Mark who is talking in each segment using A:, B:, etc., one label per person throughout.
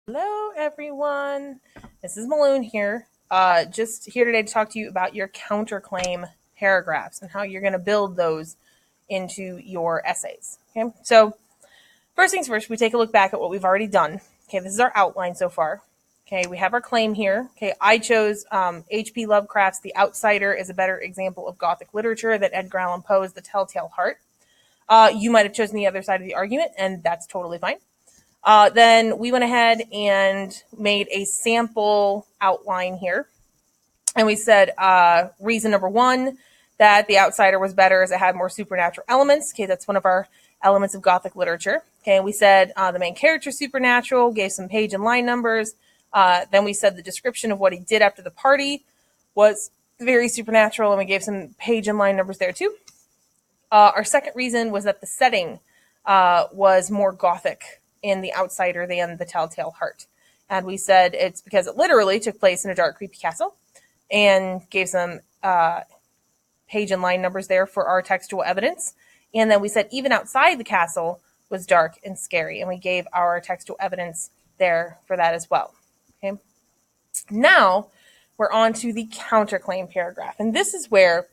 A: Hello, everyone. This is Malone here. Just here today to talk to you about your counterclaim paragraphs and how you're going to build those into your essays. Okay, so first things first, we take a look back at what we've already done. Okay, this is our outline so far. Okay, we have our claim here. Okay, I chose H.P. Lovecraft's The Outsider is a better example of Gothic literature than Edgar Allan Poe's The Tell-Tale Heart. You might have chosen the other side of the argument, and that's totally fine. Then we went ahead and made a sample outline here. And we said reason number one, that The Outsider was better as it had more supernatural elements. Okay, that's one of our elements of Gothic literature. Okay, and we said the main character supernatural, gave some page and line numbers. Then we said the description of what he did after the party was very supernatural, and we gave some page and line numbers there too. Our second reason was that the setting was more Gothic in The Outsider than The Tell-Tale Heart. And we said it's because it literally took place in a dark, creepy castle, and gave some page and line numbers there for our textual evidence. And then we said even outside the castle was dark and scary, and we gave our textual evidence there for that as well. Okay. Now we're on to the counterclaim paragraph, and this is where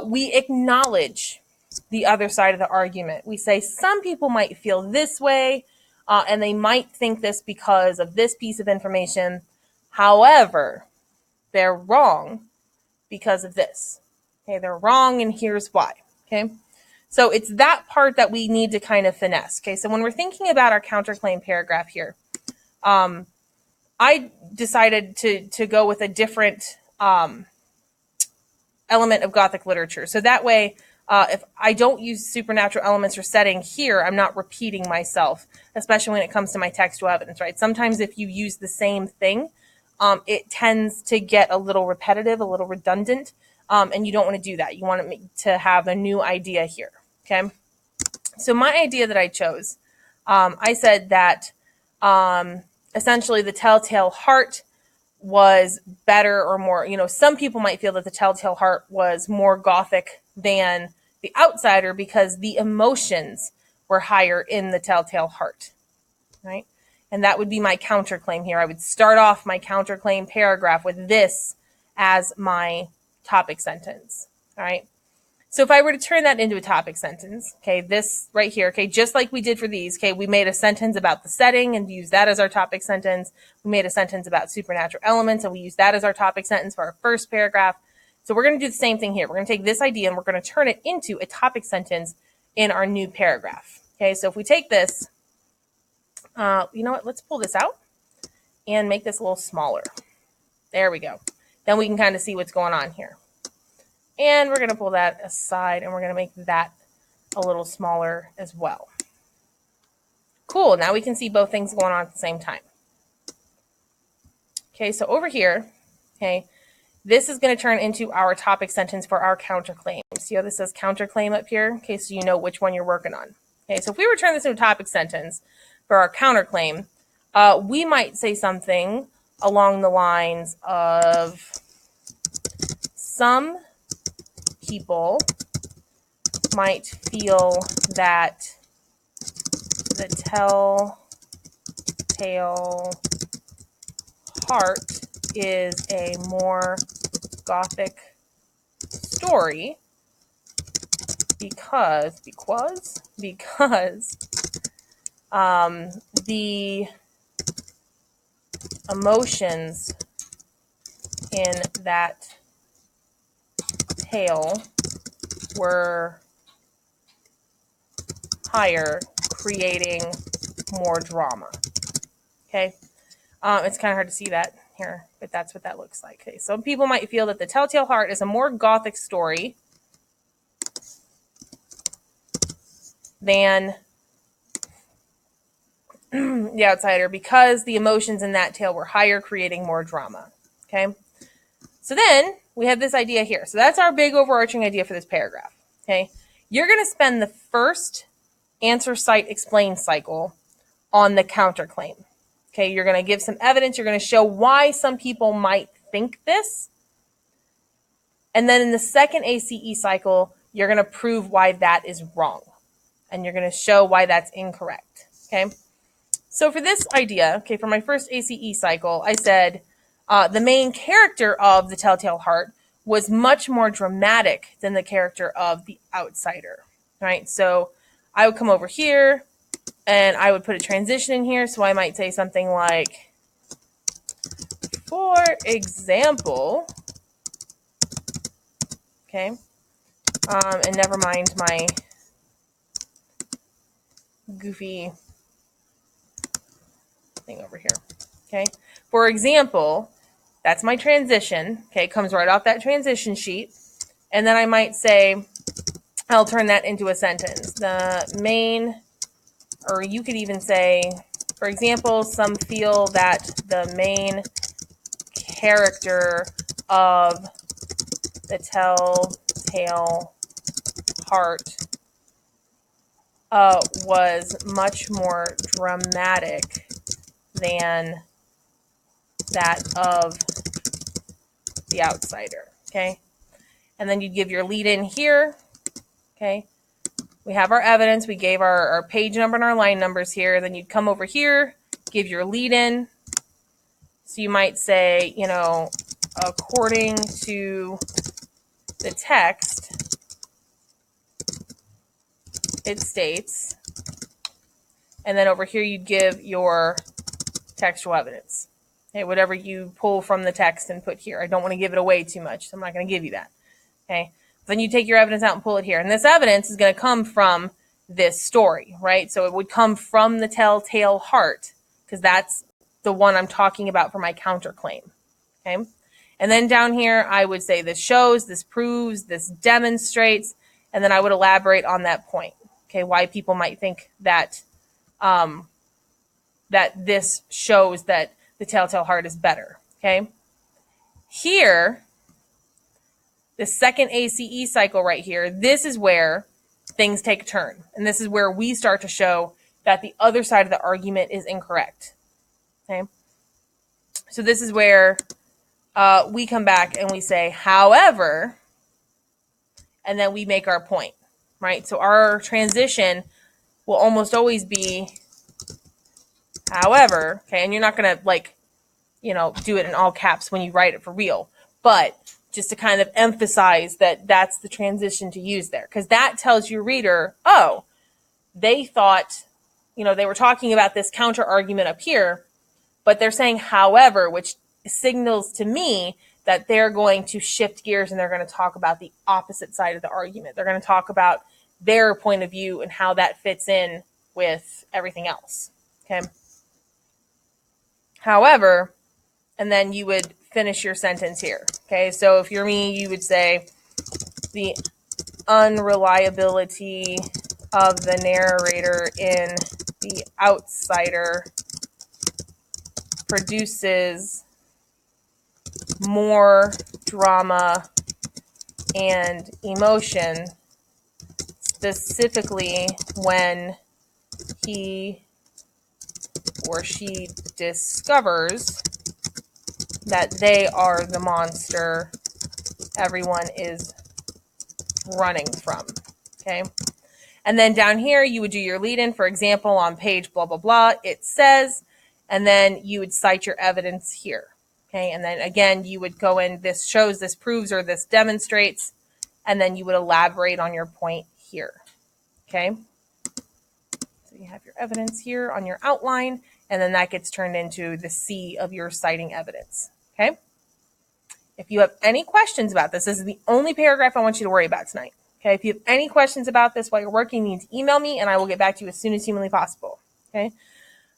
A: we acknowledge the other side of the argument. We say some people might feel this way, and they might think this because of this piece of information. However, they're wrong because of this. Okay, they're wrong, and here's why. Okay, so it's that part that we need to kind of finesse. Okay, so when we're thinking about our counterclaim paragraph here, I decided to go with a different element of Gothic literature. So that way, if I don't use supernatural elements or setting here, I'm not repeating myself, especially when it comes to my textual evidence, right? Sometimes if you use the same thing, it tends to get a little repetitive, a little redundant, and you don't want to do that. You want to have a new idea here, okay? So my idea that I chose, I said that essentially the Tell-Tale Heart was better or more, some people might feel that the Tell-Tale Heart was more Gothic than The Outsider because the emotions were higher in the Tell-Tale Heart, right? And that would be my counterclaim here. I would start off my counterclaim paragraph with this as my topic sentence, all right? So if I were to turn that into a topic sentence, okay, this right here, okay, just like we did for these, okay, we made a sentence about the setting and used that as our topic sentence. We made a sentence about supernatural elements and we used that as our topic sentence for our first paragraph. So we're going to do the same thing here. We're going to take this idea and we're going to turn it into a topic sentence in our new paragraph. Okay, so if we take this, you know what, let's pull this out and make this a little smaller. There we go. Then we can kind of see what's going on here. And we're going to pull that aside and we're going to make that a little smaller as well. Cool. Now we can see both things going on at the same time. Okay, so over here, okay, this is going to turn into our topic sentence for our counterclaim. See how this says counterclaim up here? Okay, so you know which one you're working on. Okay, so if we were to turn this into a topic sentence for our counterclaim, we might say something along the lines of some people might feel that the Tell-Tale Heart is a more Gothic story because the emotions in that tale were higher, creating more drama. Okay, it's kind of hard to see that here, but that's what that looks like. Okay, some people might feel that the Tell-Tale Heart is a more Gothic story than The Outsider because the emotions in that tale were higher, creating more drama. Okay, so then we have this idea here. So that's our big overarching idea for this paragraph. Okay, you're going to spend the first answer, cite, explain cycle on the counterclaim. Okay, you're going to give some evidence. You're going to show why some people might think this. And then in the second ACE cycle, you're going to prove why that is wrong. And you're going to show why that's incorrect. Okay, So for this idea, okay, for my first ACE cycle, I said the main character of the Telltale Heart was much more dramatic than the character of the outsider, right? So I would come over here and I would put a transition in here. So I might say something like, for example, okay, and never mind my goofy thing over here, okay? For example, that's my transition, okay, comes right off that transition sheet. And then I might say, I'll turn that into a sentence. The main, or you could even say, for example, some feel that the main character of the Tell-Tale Heart was much more dramatic than that of the outsider, okay? And then you give your lead in here, okay? We have our evidence. We gave our page number and our line numbers here. Then you'd come over here, give your lead in. So you might say, you know, according to the text, it states, and then over here you'd give your textual evidence. Okay, whatever you pull from the text and put here. I don't want to give it away too much, so I'm not going to give you that. Okay, then you take your evidence out and pull it here. And this evidence is going to come from this story, right? So it would come from the Tell-Tale Heart, because that's the one I'm talking about for my counterclaim. Okay, and then down here I would say this shows, this proves, this demonstrates, and then I would elaborate on that point. Okay, why people might think that that this shows that the Tell-Tale Heart is better. Okay, here, the second ACE cycle right here, this is where things take a turn. And this is where we start to show that the other side of the argument is incorrect. Okay, so this is where we come back and we say, however, and then we make our point, right? So our transition will almost always be, however, okay, and you're not going to, like, you know, do it in all caps when you write it for real, but just to kind of emphasize that that's the transition to use there, because that tells your reader, oh, they thought, you know, they were talking about this counter argument up here, but they're saying however, which signals to me that they're going to shift gears and they're going to talk about the opposite side of the argument. They're going to talk about their point of view and how that fits in with everything else. Okay. However, and then you would finish your sentence here. Okay, so if you're me, you would say the unreliability of the narrator in The Outsider produces more drama and emotion, specifically when he or she discovers that they are the monster everyone is running from. Okay, and then down here you would do your lead in. For example, on page blah blah blah, it says, and then you would cite your evidence here. Okay, and then again you would go in, this shows, this proves, or this demonstrates, and then you would elaborate on your point here. Okay, so you have your evidence here on your outline, and then that gets turned into the C of your citing evidence. Okay, if you have any questions about this, this is the only paragraph I want you to worry about tonight. Okay, if you have any questions about this while you're working, you need to email me and I will get back to you as soon as humanly possible. Okay,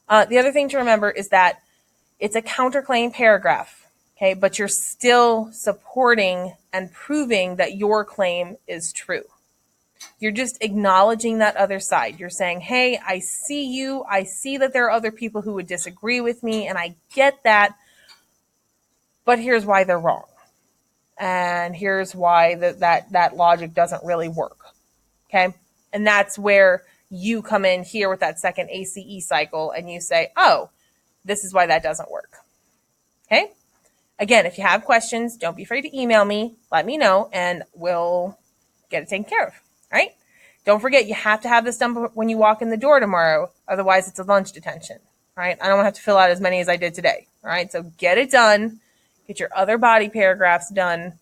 A: the other thing to remember is that it's a counterclaim paragraph, okay, but you're still supporting and proving that your claim is true. You're just acknowledging that other side. You're saying, hey, I see you. I see that there are other people who would disagree with me, and I get that, but here's why they're wrong. And here's why that logic doesn't really work. Okay? And that's where you come in here with that second ACE cycle and you say, oh, this is why that doesn't work. Okay? Again, if you have questions, don't be afraid to email me. Let me know and we'll get it taken care of. All right? Don't forget, you have to have this done when you walk in the door tomorrow. Otherwise, it's a lunch detention. All right. I don't want to have to fill out as many as I did today. All right. So get it done. Get your other body paragraphs done.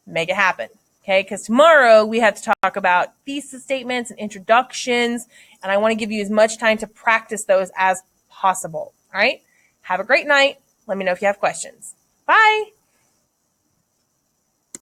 A: Make it happen. Okay. Because tomorrow we have to talk about thesis statements and introductions. And I want to give you as much time to practice those as possible. All right. Have a great night. Let me know if you have questions. Bye.